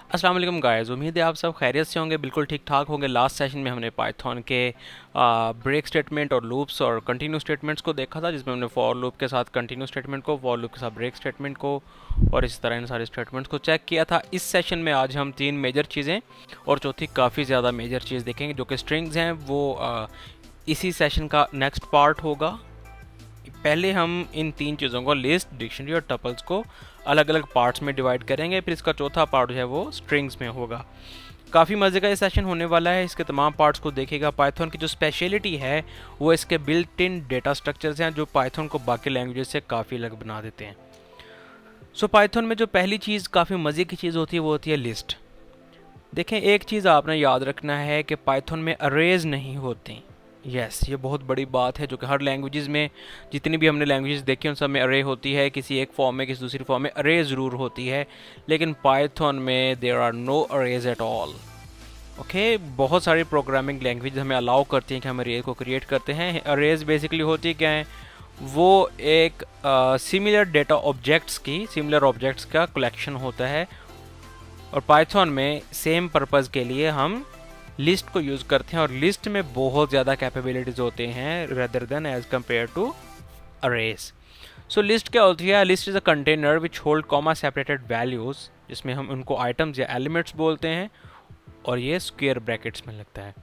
अस्सलाम वालेकुम गाइस, उम्मीद है आप सब खैरियत से होंगे, बिल्कुल ठीक ठाक होंगे। लास्ट सेशन में हमने पाइथन के ब्रेक स्टेटमेंट और लूप्स और कंटिन्यू स्टेटमेंट्स को देखा था, जिसमें हमने फॉर लूप के साथ कंटिन्यू स्टेटमेंट को, फॉर लूप के साथ ब्रेक स्टेटमेंट को और इसी तरह इन सारे स्टेटमेंट्स को चेक किया था। इस सेशन में आज हम तीन मेजर चीज़ें और चौथी काफ़ी ज़्यादा मेजर चीज़ देखेंगे, जो कि स्ट्रिंग्स हैं। वो इसी सेशन का नेक्स्ट पार्ट होगा। पहले हम इन तीन चीज़ों को, लिस्ट, डिक्शनरी और टपल्स को, अलग अलग पार्ट्स में डिवाइड करेंगे। फिर इसका चौथा पार्ट जो है वो स्ट्रिंग्स में होगा। काफ़ी मज़े का ये सेशन होने वाला है। इसके तमाम पार्ट्स को देखेगा। पाइथन की जो स्पेशलिटी है वो इसके बिल्ट इन डेटा स्ट्रक्चर्स हैं, जो पाइथन को बाकी लैंग्वेजेस से काफ़ी अलग बना देते हैं। सो पाइथन में जो पहली चीज़ काफ़ी मज़े की चीज़ होती है वो होती है लिस्ट। देखें, एक चीज़ आपने याद रखना है कि पाइथन में अरेज नहीं होते। यस, ये बहुत बड़ी बात है, जो कि हर लैंग्वेजेस में, जितनी भी हमने लैंग्वेजेस देखी उन सब में अरे होती है, किसी एक फॉर्म में किसी दूसरी फॉर्म में अरे ज़रूर होती है, लेकिन पाइथन में there are no arrays at all. Okay, बहुत सारी प्रोग्रामिंग लैंग्वेज हमें अलाउ करती हैं कि हम अरे को क्रिएट करते हैं। अरेज बेसिकली होती क्या है? वो एक सिमिलर डेटा ऑब्जेक्ट्स की, सिमिलर ऑब्जेक्ट्स का कलेक्शन होता है, और पाइथन में सेम पर्पज़ के लिए हम लिस्ट को यूज़ करते हैं, और लिस्ट में बहुत ज़्यादा कैपेबिलिटीज़ होते हैं rather than as compare to arrays. So list क्या होती है? List is a container which hold comma separated values, जिसमें हम उनको आइटम्स या एलिमेंट्स बोलते हैं, और ये स्क्वायर ब्रैकेट्स में लगता है।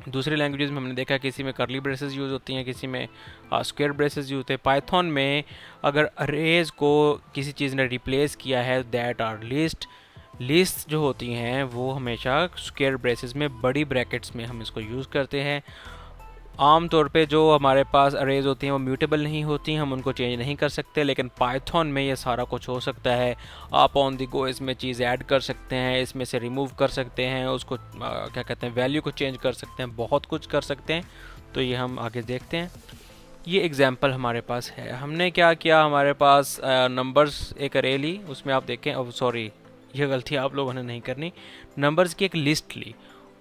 दूसरी लैंग्वेजेस में हमने देखा किसी में करली ब्रेसेस यूज़ होती हैं, किसी में स्क्वायर ब्रेसेस यूज़ होते हैं। पाइथन में अगर अरेज को किसी चीज़ ने रिप्लेस किया है, दैट आर लिस्ट जो होती हैं वो हमेशा स्क्वायर ब्रेसेस में, बड़ी ब्रैकेट्स में हम इसको यूज़ करते हैं। आम तौर पे जो हमारे पास अरेज होती हैं वो म्यूटेबल नहीं होती, हम उनको चेंज नहीं कर सकते, लेकिन पाइथन में ये सारा कुछ हो सकता है। आप ऑन द गो इसमें चीज़ ऐड कर सकते हैं, इसमें से रिमूव कर सकते हैं, उसको क्या कहते हैं, वैल्यू को चेंज कर सकते हैं, बहुत कुछ कर सकते हैं। तो ये हम आगे देखते हैं। ये एग्जाम्पल हमारे पास है। हमने क्या किया, हमारे पास नंबर्स एक अरे ली, उसमें आप देखें, अब सॉरी यह गलती आप लोगों ने नहीं करनी, नंबर्स की एक लिस्ट ली,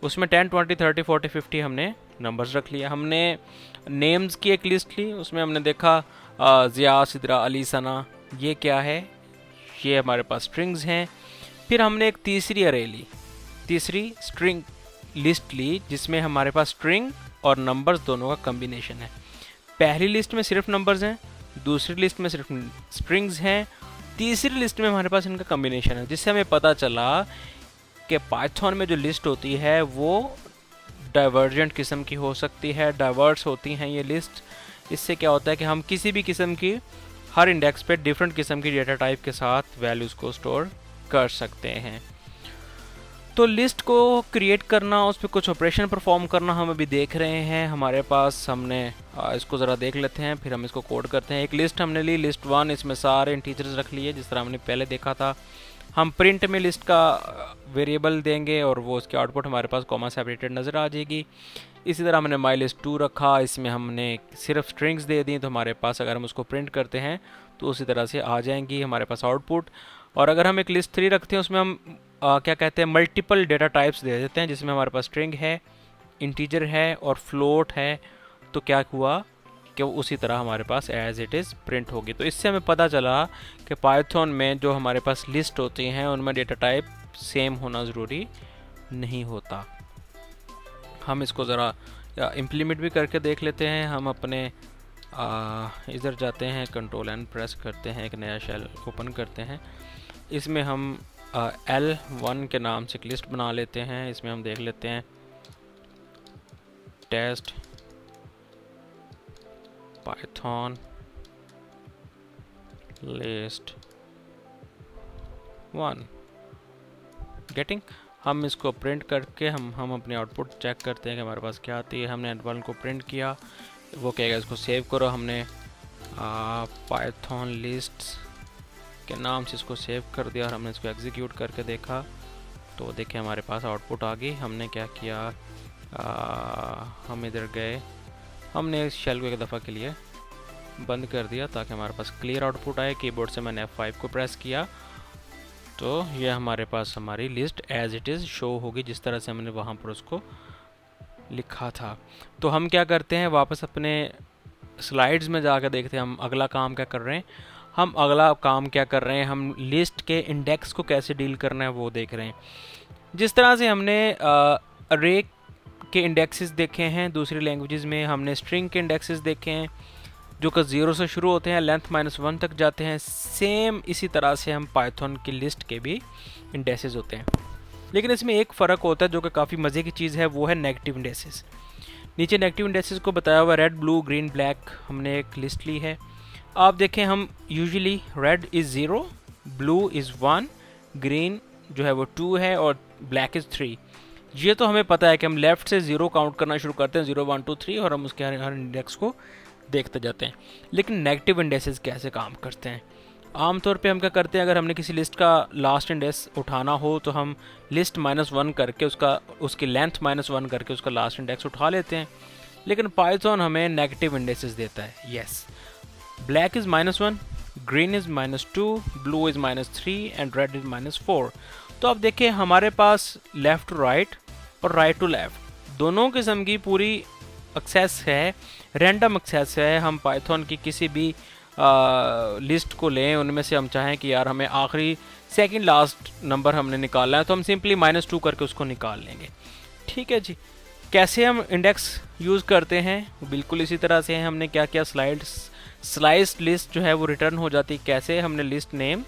उसमें 10, 20, 30, 40, 50 हमने नंबर्स रख लिया। हमने नेम्स की एक लिस्ट ली, उसमें हमने देखा ज़िया, सिद्रा, अली, सना, ये क्या है? ये हमारे पास स्ट्रिंग्स हैं। फिर हमने एक तीसरी अरे ली, तीसरी स्ट्रिंग लिस्ट ली, जिसमें हमारे पास स्ट्रिंग और नंबर्स दोनों का कम्बिनेशन है। पहली लिस्ट में सिर्फ नंबर्स हैं, दूसरी लिस्ट में सिर्फ स्ट्रिंग्स हैं, तीसरी लिस्ट में हमारे पास इनका कम्बिनेशन है, जिससे हमें पता चला कि पाइथन में जो लिस्ट होती है वो डाइवर्जेंट किस्म की हो सकती है, डाइवर्स होती हैं ये लिस्ट। इससे क्या होता है कि हम किसी भी किस्म की, हर इंडेक्स पे डिफरेंट किस्म की डेटा टाइप के साथ वैल्यूज़ को स्टोर कर सकते हैं। तो लिस्ट को क्रिएट करना, उस पर कुछ ऑपरेशन परफॉर्म करना हम अभी देख रहे हैं। हमारे पास, हमने इसको ज़रा देख लेते हैं, फिर हम इसको कोड करते हैं। एक लिस्ट हमने ली, लिस्ट 1, इसमें सारे इंटीजर्स रख लिए, जिस तरह हमने पहले देखा था। हम प्रिंट में लिस्ट का वेरिएबल देंगे और वो उसकी आउटपुट हमारे पास कॉमा सेपरेटेड नज़र आ जाएगी। इसी तरह हमने माई लिस्ट 2 रखा, इसमें हमने सिर्फ स्ट्रिंग्स दे दी, तो हमारे पास अगर हम उसको प्रिंट करते हैं तो उसी तरह से आ जाएंगी हमारे पास आउटपुट। और अगर हम एक लिस्ट 3 रखते हैं, उसमें हम क्या कहते हैं, मल्टीपल डेटा टाइप्स दे देते हैं, जिसमें हमारे पास स्ट्रिंग है, इंटीजर है और फ्लोट है। तो क्या हुआ कि वो उसी तरह हमारे पास एज इट इज़ प्रिंट होगी। तो इससे हमें पता चला कि पाइथन में जो हमारे पास लिस्ट होती हैं उनमें डेटा टाइप सेम होना ज़रूरी नहीं होता। हम इसको ज़रा इम्प्लीमेंट भी करके देख लेते हैं। हम अपने इधर जाते हैं, Ctrl+N प्रेस करते हैं, एक नया शेल ओपन करते हैं। इसमें हम L1 के नाम से एक लिस्ट बना लेते हैं। इसमें हम देख लेते हैं टेस्ट पाइथन लिस्ट 1 गेटिंग। हम इसको प्रिंट करके हम अपनी आउटपुट चेक करते हैं कि हमारे पास क्या आती है। हमने L1 को प्रिंट किया, वो कहेगा इसको सेव करो। हमने पाइथन लिस्ट्स के नाम से इसको सेव कर दिया और हमने इसको एग्जीक्यूट करके देखा, तो देखें हमारे पास आउटपुट आ गई। हमने क्या किया, हम इधर गए, हमने इस शेल को एक दफ़ा के लिए बंद कर दिया ताकि हमारे पास क्लियर आउटपुट आए। कीबोर्ड से मैंने F5 को प्रेस किया, तो ये हमारे पास हमारी list as it is show होगी, जिस तरह से हमने वहाँ पर उसको लिखा था। तो हम क्या करते हैं, वापस अपने स्लाइड्स में जाकर देखते हैं हम अगला काम क्या कर रहे हैं। हम अगला काम क्या कर रहे हैं, हम लिस्ट के इंडेक्स को कैसे डील करना है वो देख रहे हैं। जिस तरह से हमने अरे के इंडेक्सेस देखे हैं दूसरी लैंग्वेजेस में, हमने स्ट्रिंग के इंडेक्सेस देखे हैं जो कि 0 से शुरू होते हैं, लेंथ -1 तक जाते हैं। सेम इसी तरह से हम पाइथन की लिस्ट के भी इंडेक्सेस होते हैं, लेकिन इसमें एक फ़र्क होता है जो कि काफ़ी मज़े की चीज़ है, वो है नेगेटिव इंडेक्सेस। नीचे नेगेटिव इंडेक्सेस को बताया हुआ रेड, ब्लू, ग्रीन, ब्लैक, हमने एक लिस्ट ली है। आप देखें, हम usually red is 0, blue is 1, green जो है वो 2 है और ब्लैक इज़ 3। ये तो हमें पता है कि हम लेफ़्ट से 0 काउंट करना शुरू करते हैं, 0 1 2 3, और हम उसके हर इंडेक्स को देखते जाते हैं। लेकिन नेगेटिव इंडेक्सेस कैसे काम करते हैं? आमतौर पे हम क्या करते हैं, अगर हमने किसी लिस्ट का लास्ट इंडेक्स उठाना हो तो हम लिस्ट -1 करके उसकी लेंथ -1 करके उसका लास्ट इंडेक्स उठा लेते हैं। लेकिन पाइथन हमें नेगेटिव इंडेक्सेस देता है। Yes, black is -1, green is -2, blue is -3 and red is -4। तो अब देखिए, हमारे पास लेफ़्ट टू राइट और राइट टू लेफ़्ट दोनों किस्म की पूरी एक्सेस है, रैंडम एक्सेस है। हम पाइथन की किसी भी लिस्ट को लें, उनमें से हम चाहें कि यार हमें आखिरी सेकंड लास्ट नंबर हमने निकालना है, तो हम सिंपली -2 करके उसको निकाल लेंगे। ठीक है जी। कैसे हम इंडेक्स यूज़ करते हैं, बिल्कुल इसी तरह से हमने क्या किया, स्लाइस लिस्ट जो है वो रिटर्न हो जाती है। कैसे? हमने लिस्ट नेम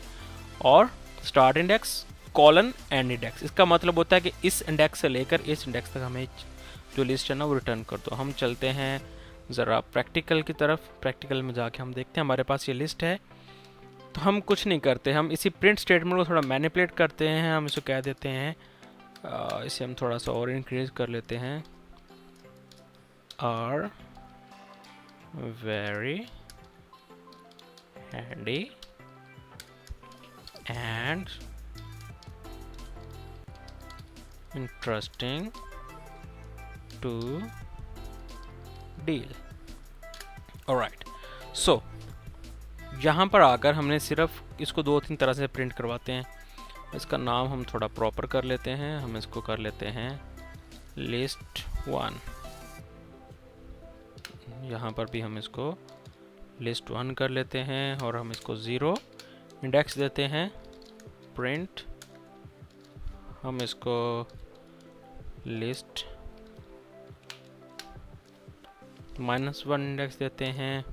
और start index colon and index. इसका मतलब होता है कि इस इंडेक्स से लेकर इस इंडेक्स तक हमें जो लिस्ट है ना वो रिटर्न कर दो। हम चलते हैं ज़रा प्रैक्टिकल की तरफ। प्रैक्टिकल में जाके हम देखते हैं, हमारे पास ये लिस्ट है। तो हम कुछ नहीं करते, हम इसी प्रिंट स्टेटमेंट को थोड़ा मैनिपुलेट करते हैं। हम इसे कह देते हैं, इसे हम थोड़ा सा और इंक्रीज कर लेते हैं, are very handy and interesting to deal. Alright, so यहाँ पर आकर हमने सिर्फ इसको 2-3 तरह से प्रिंट करवाते हैं। इसका नाम हम थोड़ा प्रॉपर कर लेते हैं, हम इसको कर लेते हैं लिस्ट 1। यहाँ पर भी हम इसको लिस्ट 1 कर लेते हैं और हम इसको 0 इंडेक्स देते हैं। प्रिंट, हम इसको लिस्ट -1 इंडेक्स देते हैं।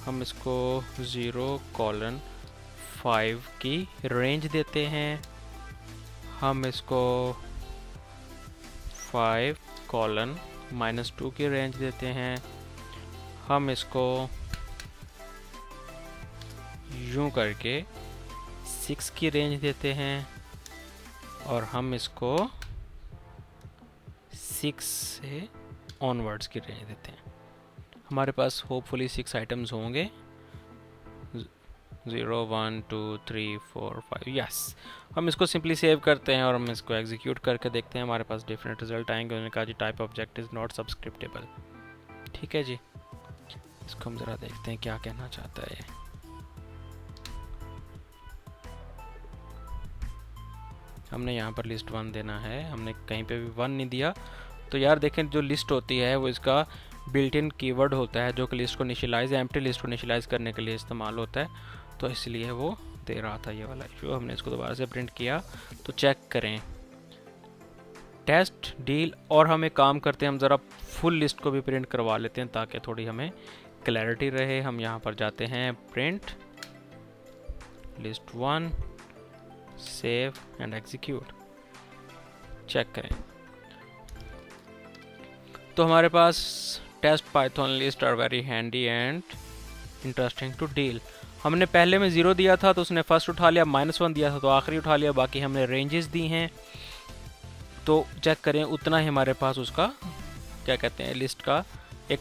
हम इसको 0:5 की रेंज देते हैं। हम इसको 5:-2 की रेंज देते हैं। हम इसको यूं करके 6 की रेंज देते हैं और हम इसको 6 से ऑनवर्ड्स की रेंज देते हैं। हमारे पास होपफुली 6 आइटम्स होंगे, 0 1 2 3 4 5। यस, हम इसको सिंपली सेव करते हैं और हम इसको एग्जीक्यूट करके देखते हैं, हमारे पास डिफरेंट रिजल्ट आएंगे। उन्होंने कहा जी टाइप ऑब्जेक्ट इज़ नॉट सब्सक्रिप्टेबल। ठीक है जी, इसको हम ज़रा देखते हैं क्या कहना चाहता है ये। हमने यहाँ पर लिस्ट 1 देना है, हमने कहीं पे भी 1 नहीं दिया। तो यार देखें, जो लिस्ट होती है वो इसका बिल्ट इन कीवर्ड होता है जो कि लिस्ट को इनिशियलाइज, एम्प्टी लिस्ट को इनिशियलाइज करने के लिए इस्तेमाल होता है। तो इसलिए वो दे रहा था ये वाला इशू। हमने इसको दोबारा से प्रिंट किया तो चेक करें टेस्ट डील। और हम एक काम करते हैं, हम ज़रा फुल लिस्ट को भी प्रिंट करवा लेते हैं ताकि थोड़ी हमें क्लैरिटी रहे। हम यहाँ पर जाते हैं print list 1, save and execute. Check करें तो हमारे पास test Python list are very handy and interesting to deal. हमने पहले में 0 दिया था तो उसने फर्स्ट उठा लिया, -1 दिया था तो आखिरी उठा लिया, बाकी हमने रेंजेस दी हैं। तो चेक करें उतना ही हमारे पास उसका क्या कहते हैं, लिस्ट का एक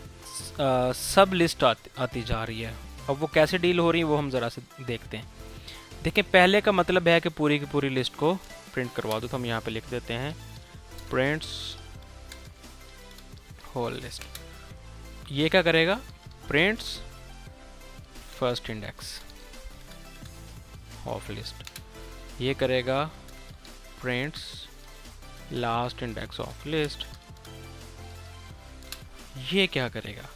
सब लिस्ट आती जा रही है। अब वो कैसे डील हो रही है वो हम ज़रा से देखते हैं। देखें, पहले का मतलब है कि पूरी की पूरी लिस्ट को प्रिंट करवा दो। तो हम यहाँ पे लिख देते हैं प्रिंट्स होल लिस्ट। ये क्या करेगा, prints first index of list. ये करेगा prints last index of list. ये क्या करेगा,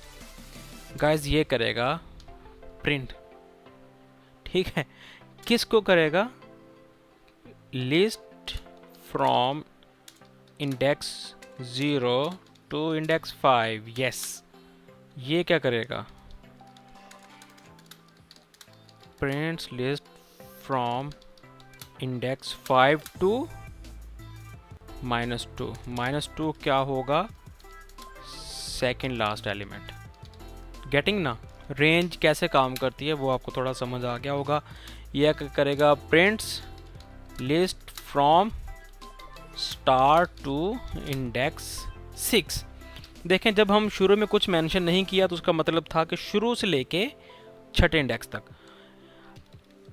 गाइस ये करेगा प्रिंट, ठीक है। किसको करेगा? List from index 0 to index 5, yes. ये क्या करेगा? Prints list from index 5 to -2। -2 क्या होगा? Second last element. गेटिंग ना? रेंज कैसे काम करती है वो आपको थोड़ा समझ आ गया होगा। यह करेगा prints list from start to index 6। देखें, जब हम शुरू में कुछ मेंशन नहीं किया तो उसका मतलब था कि शुरू से लेके छठे इंडेक्स तक।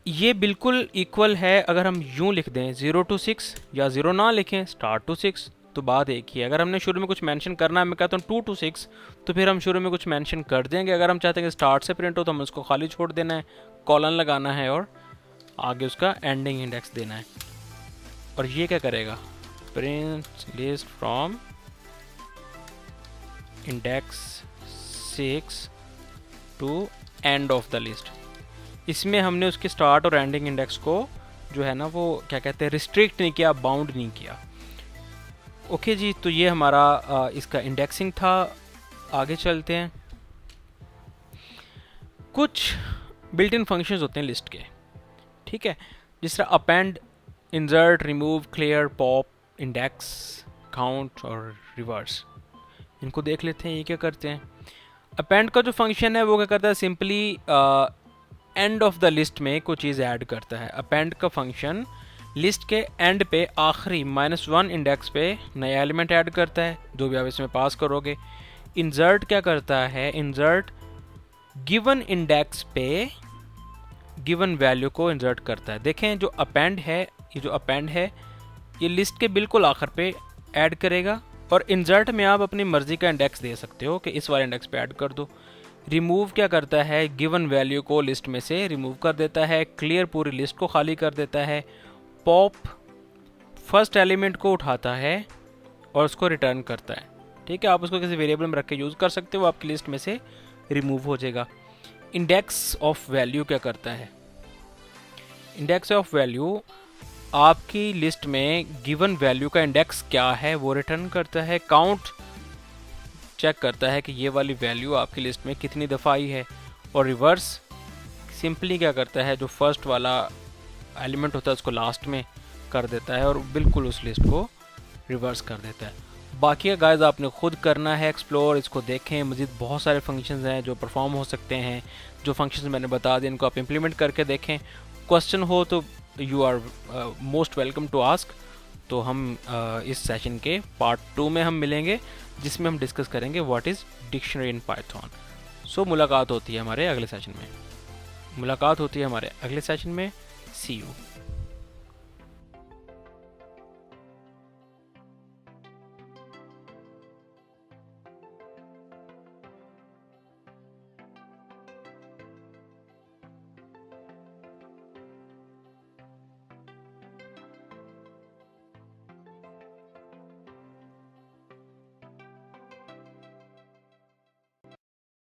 ये बिल्कुल इक्वल है अगर हम यूं लिख दें 0 to 6, या 0 ना लिखें स्टार टू 6, तो बात एक ही है। अगर हमने शुरू में कुछ मेंशन करना है, मैं कहता हूँ 2 to 6, तो फिर हम शुरू में कुछ मेंशन कर देंगे। अगर हम चाहते हैं कि स्टार्ट से प्रिंट हो तो हम उसको खाली छोड़ देना है, कॉलन लगाना है और आगे उसका एंडिंग इंडेक्स देना है। और ये क्या करेगा? Print list from index 6 to end of the list. इसमें हमने उसके स्टार्ट और एंडिंग इंडेक्स को जो है ना, वो क्या कहते हैं, रिस्ट्रिक्ट नहीं किया, बाउंड नहीं किया। ओके जी, तो ये हमारा इसका इंडेक्सिंग था। आगे चलते हैं। कुछ बिल्ट इन फंक्शंस होते हैं लिस्ट के, ठीक है, जिस तरह append, insert, remove, clear, pop, index, count और रिवर्स। इनको देख लेते हैं ये क्या करते हैं। अपेंड का जो फंक्शन है वो क्या करता है? Simply and of the list में कोई चीज़ ऐड करता है। अपेंड का फंक्शन लिस्ट के एंड पे आखिरी -1 इंडेक्स पे नया एलिमेंट ऐड करता है, जो भी आप इसमें पास करोगे। इंसर्ट क्या करता है? इंसर्ट गिवन इंडेक्स पे गिवन वैल्यू को इंसर्ट करता है। देखें, जो अपेंड है, ये जो अपेंड है ये लिस्ट के बिल्कुल आखिर पे ऐड करेगा, और इंसर्ट में आप अपनी मर्जी का इंडेक्स दे सकते हो कि इस वाले इंडेक्स पे ऐड कर दो। रिमूव क्या करता है? गिवन वैल्यू को लिस्ट में से रिमूव कर देता है। क्लियर पूरी लिस्ट को खाली कर देता है। पॉप फर्स्ट एलिमेंट को उठाता है और उसको रिटर्न करता है, ठीक है। आप उसको किसी वेरिएबल में रख के यूज़ कर सकते हो, आपकी लिस्ट में से रिमूव हो जाएगा। इंडेक्स ऑफ वैल्यू क्या करता है? इंडेक्स ऑफ वैल्यू आपकी लिस्ट में गिवन वैल्यू का इंडेक्स क्या है वो रिटर्न करता है। काउंट चेक करता है कि ये वाली वैल्यू आपकी लिस्ट में कितनी दफ़ा आई है। और रिवर्स सिंपली क्या करता है? जो फर्स्ट वाला एलिमेंट होता है उसको लास्ट में कर देता है और बिल्कुल उस लिस्ट को रिवर्स कर देता है। बाकी गाइस आपने खुद करना है एक्सप्लोर, इसको देखें। मज़ीद बहुत सारे फंक्शंस हैं जो परफॉर्म हो सकते हैं। जो फंक्शंस मैंने बता दिए इनको आप इम्प्लीमेंट करके देखें। क्वेश्चन हो तो you are most welcome to ask. तो हम इस सेशन के पार्ट 2 में हम मिलेंगे, जिसमें हम डिस्कस करेंगे what is dictionary in Python. So मुलाकात होती है हमारे अगले सेशन में। See you.